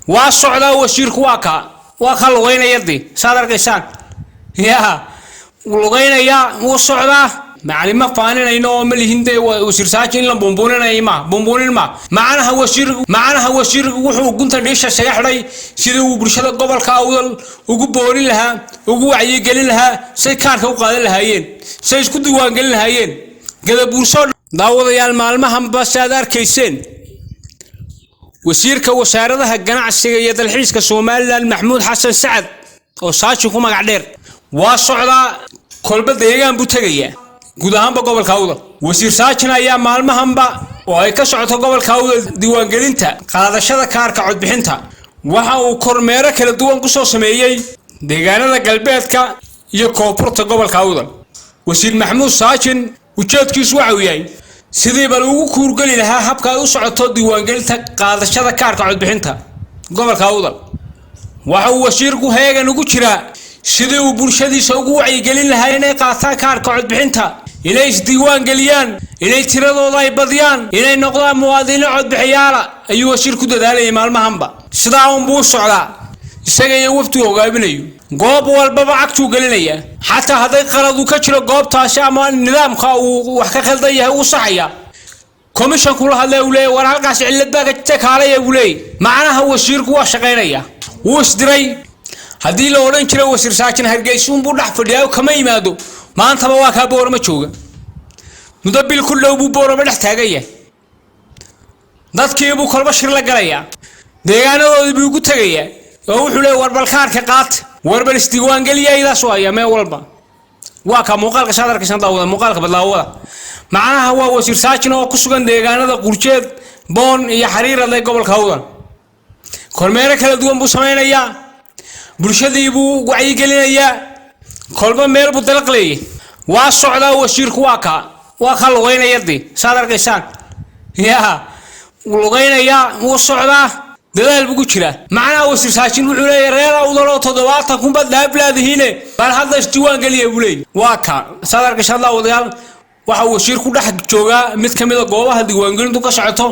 والصعدة وشيرك واكا لغينا يدي صادر قيسان يا لغينا يا والصعدة معلمة فاننا إنه ملهند وسيرساجين لهم بومبونين ما معنا هو شيرك وحو كنت ليش سيحري سيدو برشلة قبل كاول وقبوري لها وقوعي قال لها سيكارك وقال لها ين سيسكت وان قال لها ين كذا بورصاد داود يا المعلمة هم بس هذا كيسين وسيرك وساردها الجناع السيد الحيس كسومال محمود حسن سعد وصاشكم قاعدير والصعدة كل بديان بوتجيه gudahaan ba gobolka awdal wasiir saajin ayaa maalmahanba oo ay ka socoto gobolka awdal diiwaan gelinta qaadashada kaarka cod bixinta waxa uu kormeero kala duwan ku soo sameeyay deegaanada galbeedka iyo koonfurta gobolka awdal wasiir maxamuud saajin ujeedkiisu waxa uu yahay sidii bal ugu kuurgali lahaa habka ay u socoto diiwaan gelinta qaadashada kaarka cod bixinta gobolka awdal waxa uu wasiirku heegan ugu jiraa sidii uu bulshadiisa ugu wacyigelin lahaa inay qaataan kaarka cod bixinta inay isdiiwaan geliyaan inay tiradooda ay badiyaan inay noqdaan muwaadiniin cod bixiyaala ayuu wasiir ku dadaalayay maalmahanba sidaa uun buu socdaa isaga iyo waftu hogaabinayo goob walbaba cagtuu gelinaya xataa hadday qalad uu ka jiro goobtaasi ama nidaamka uu wax ka khaldan yahay uu saxaya komishanku la hadlay uu leeyahay war halkaas cillad baa ka jirta kaalaya uu leeyahay macnaha wasiirku waa shaqaynaya wuu isdiray haddii la odhan jiray wasiir saajin hargeysa unbuu dhex fadhiyaa kama yimaado maantaba waa kaa boorama jooga mudabil ku dhow buu boorama dhex taagan yahay dadkiibuu kolba shir la galayaa deegaanadoodii buu ugu tegayaa oo wuxuu leeyahay war bal kaarka qaata war bal isdiiwaan geliyaydaas waaya meel walba waa ka muuqaalka shaadarkiisan daawada muuqaalka badlaawada macnaha waa wasiir saajin oo ku sugan deegaanada qurjeed boon iyo xariirad leh gobolka awdal kormeero kala duwan buu sameynayaa bulshadii buu wacyigelinayaa kolba meel buu dalaq leeyahay waa socdaa wasiirku waa lugayna yadii saad arkaysaan yaa lugaynayaa wuu socdaa dadaal buu ku jiraa macnaha wasiir saajin wuxuu leeyahay reer awdal oo 70 kun bad laablaadihiine bal hadda isdiiwaan geliya buu leeyahay waa ka saad arkaysaan wadayaal waxa uu wasiirku dhex joogaa mid kamid ah goobaha diiwaan gelintu ka socoto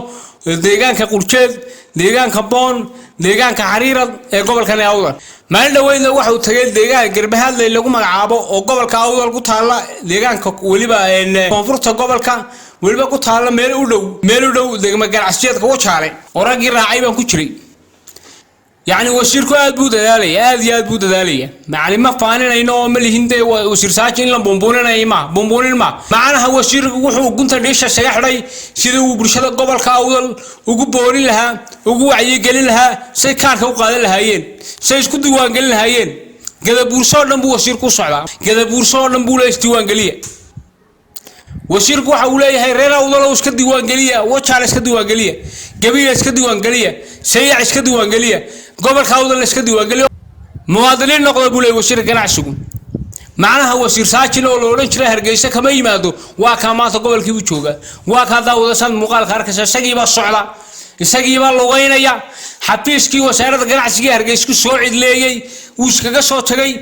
deegaanka qurjeed deegaanka boon deegaanka xariirad ee gobolka awdal maalin dhaweydna waxa uu tagay deegaan garbahaad lagu magacaabo oo gobolka awdal ku taala deegaanka waliba koonfurta gobolka waliba ku taala meel u dhow degma ganacsiyeedka wajaale oragii raacay baan ku jiray يعني وشيركو aad buu dadaalaya macalima faaninayno oo malihinde wasiir saajin la boomboonin ma macnaha wasiirku wuxuu gunta dheesha sayaxday sidii uu bulshada gobolka awdal ugu boori lahaa ugu wacyigelin lahaa say kaarka u qaadan lahaayeen say isku diiwaan gelin lahaayeen gadabuurso dhan buu wasiirku socdaa gadabuurso dhan buu la isdiiwaan geliya wasiirku waxa uu leeyahay reer awdal iska diiwaan geliya wajaale iska diiwaan geliya gabiil iska diiwaan geliya sayax iska diiwaan geliya gobolka awdal iska diiwaan geliya muwaadiniin noqdo buu leeyahay wasiir ganacsigu macnaha wasiir saajin oo la oran jiray hargeysa kama yimaado waa ka maanta gobolkii uu jooga waa ka daawadasan muuqaalka arkaysa isagii baa lugaynaya xafiiskii wasaaradda ganacsiga hargeysa soo cidleeyay uu iskaga soo tagay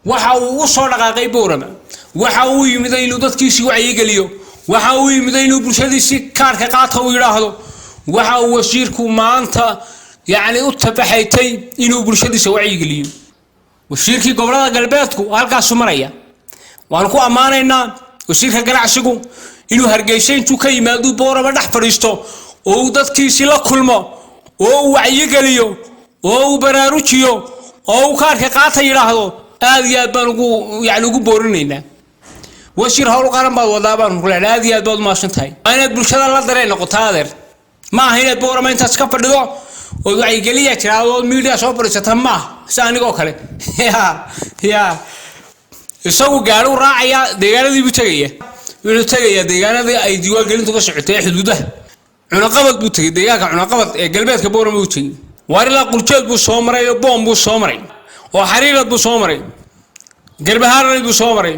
waxa uu u soo dhaqaaqay boorama waxa uu yimid inuu dadkiisii wacyigeliyo waxa uu yimid inuu bulshadiisii kaarka qaato uu yiraahdo waxa uu wasiirku maanta يعني utabaxaytay inuu bulshadiisa wacyigeliyo wasiirkii gobolada galbeedku halkaas maraya waan ku amaanaynaa wasiirka ganacsigu inuu hargeysa intuu ka yimaado boorama dhex fadhiisto oo dadkiisii la kulmo oo wacyigeliyo oo baraarujiyo oo kaarka qaata yiraahdo aad iyo aad baan ugu boorinaynaa wasiir hawl qaran baad wadaabaan ku leeyahay aad iyo aad baad u maashantahay inaad bulshada la dareen noqoto adeer ma aha inaad boorama intaas ka fadhido oo wacyigeliya jiraado media soo fadhiisata ma saanigoo kale ya isagu gaar u raacaya deegaanadii buu tagaya deegaanadii ay diiwaan gelintu ka socotay xuduudaha cunaqabad buu tagay deegaanka cunaqabad ee galbeedka boorama buu tagay warila quljeed buu soo maray oo boom buu soo maray oo xariirad buu soo maray garbahaarad buu soo maray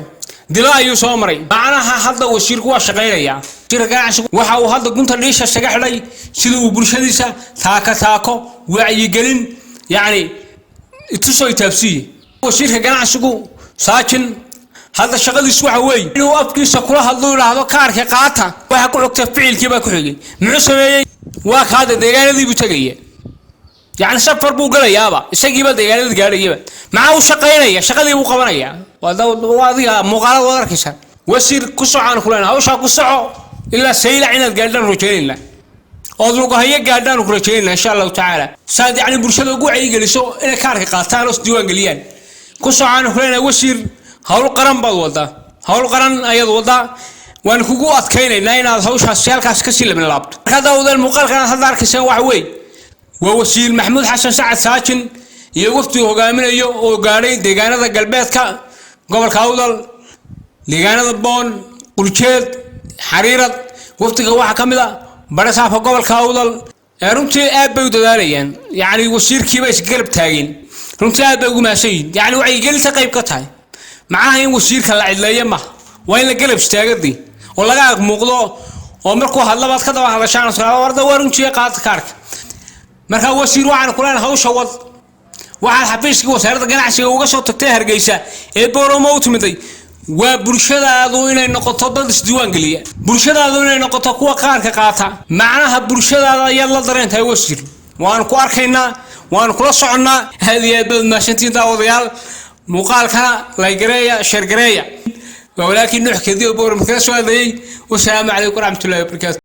dila ayuu soo maray macnaha hadda wasiirku waa shaqaynaya waxa uu hadda gunta dheesha saga xidhay sidii uu bulshadiisa taako wacyigelin yani itusoo taabsiye wasiirka ganacsigu saajin هذا الشغل يسوى وين إنه أفكي سكولا هذول هذا كارك قاطع وحكوا عكت فعل كيف كحجي معسمي واك هذا دجاج ذي بتجيه يعني سفر بو قال يابا اسقيبا ديغانada gaadhayba maxaa uu shaqeynaya shaqadii uu qabanaya waadiga muuqaalada wadarkiisa wasiir ku socon kuleena hawsha ku soco ila sayla inaad gaadhaan rojeelina oo lugu haya gaadhaan ku rojeelina insha Allah taala saad yani bulshada ugu wacyi geliso inay kaarka qaataan oo diiwaan galiyaan ku socon kuleena wasiir hawl qaran bad wada hawl qaran ayad wada waan kugu adkeenaynaa inaad hawshaas halkaas ka sii labin laabto ka daawdan muuqaalkan hadda arkaysan wax weey ووسيل محمود حسن سعد ساكن يوفتي هجامينيو وقارين ديجانا قلبيتك قبل كاودل ديجانا بون قلشيد حريرة وفتي واحد كاملة برسها في قبل كاودل رمتي أبي وداريان يعني وسيل كيبس قلب تاجين رمتي أبي وماسين يعني وعي قل تقيب قطعي معاه وسيل كلا عدلية ما وين القلب استاجد دي والله قاعد مقضى ومركو هلا بعد كذا واحد عشان صار ورده ورمتي قاعد كارك marka wasiir waxaan kulan hawsha wad waxa xafiiska wasaaradda ganacsiga uga soo tagtay Hargeysa ee Booramo u timiday waa bulshadaadu inay noqoto dad isdiiwaan galiya bulshadaadu inay noqoto kuwa qaarka qaata macnaha bulshadaada ayaa la dareentay wasiir waan ku arkaynaa waan kula soconaa hadiyad maashantii daawadayaal muuqaalka la gareeya shir gareeya walaakiin nuux kadib Booramo ka soo adeeyay wassalaamu calaykum warahmatullaahi wabarakaatuh